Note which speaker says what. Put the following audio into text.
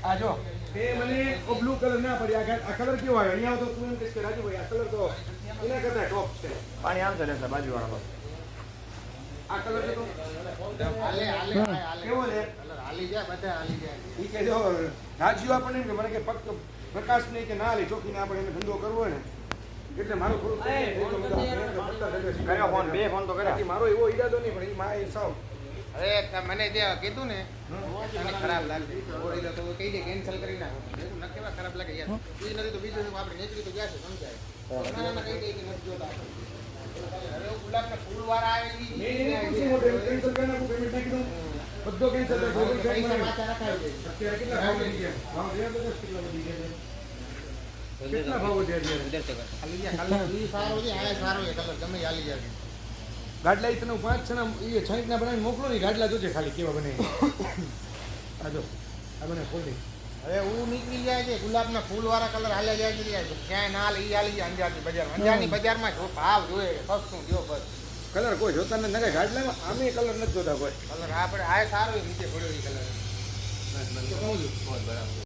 Speaker 1: આ જો એ મને ઓ બ્લુ કલર ના પડી આ કલર કેવો આવ્યો અહીંયા તો તું એમ કહીશ કે રાજુભાઈ આ કલર તો એના કરતા ટોપ છે પાણી આમ ચડે છે બાજુવાળામાં આ કલર તો
Speaker 2: હાલે
Speaker 1: કેવો છે
Speaker 2: કલર હાલી જાય બધા હાલી જાય
Speaker 1: ઈ કે જો રાજીવ આપણને એમ કે મને કે ફક્ત પ્રકાશ નહીં કે ના લે ચોકીને આપણે એને ધંધો કરવો હોય ને એટલે મારો થોડું કર્યો ફોન બે ફોન તો કર્યા મારો એવો ઈરાદો નહીં પણ એ માં એ સાવ
Speaker 2: અરે મને જે કીધું ને તને ખરાબ લાગે ઓરેલો તો કહી દે કેન્સલ કરી નાખો ન કેવા ખરાબ લાગે યાર ઈ નથી તો બીજું આપણે નેચરી તો ગયા છે સમજાય ના કહી દે કે નથી જોતા અરે ગુલાબના ફૂલ વાળા આવે
Speaker 1: કેન્સલ કરી નાખું પેમેન્ટ નાખી દઉં બધો કેન્સલ કરી
Speaker 2: પૈસા પાછા રખાય છે
Speaker 1: અત્યારે કેટલા ભાવ વધી ગયા ભાવ ગયા બધા કેટલા વધી ગયા કેટલા ભાવ વધ્યા છે
Speaker 2: હાલી જાય કલર ઈ સારો છે આ સારો છે કલર ગમે હાલી જાય
Speaker 1: ગાડલા તને 5 જણા એ 60 ના બનાવીને મોકલો ને ગાડલા જોજે ખાલી કેવા બને આ જો આ બને ખોલી
Speaker 2: હવે હું નીકળી જાય છે ગુલાબના ફૂલ વાળા કલર હાલે જાય છે ક્યાંય ના હાલે ઈ હાલી જાય અંજારની બજારમાં અંજારની બજારમાં જો ભાવ જોઈએ સસ્તું જો બસ
Speaker 1: કલર કોઈ જોતા નથી ગાડલામાં આમે કલર નથી જોતા કોઈ
Speaker 2: કલર આપણે આ સારો નીચે પડ્યો એ કલર બરાબર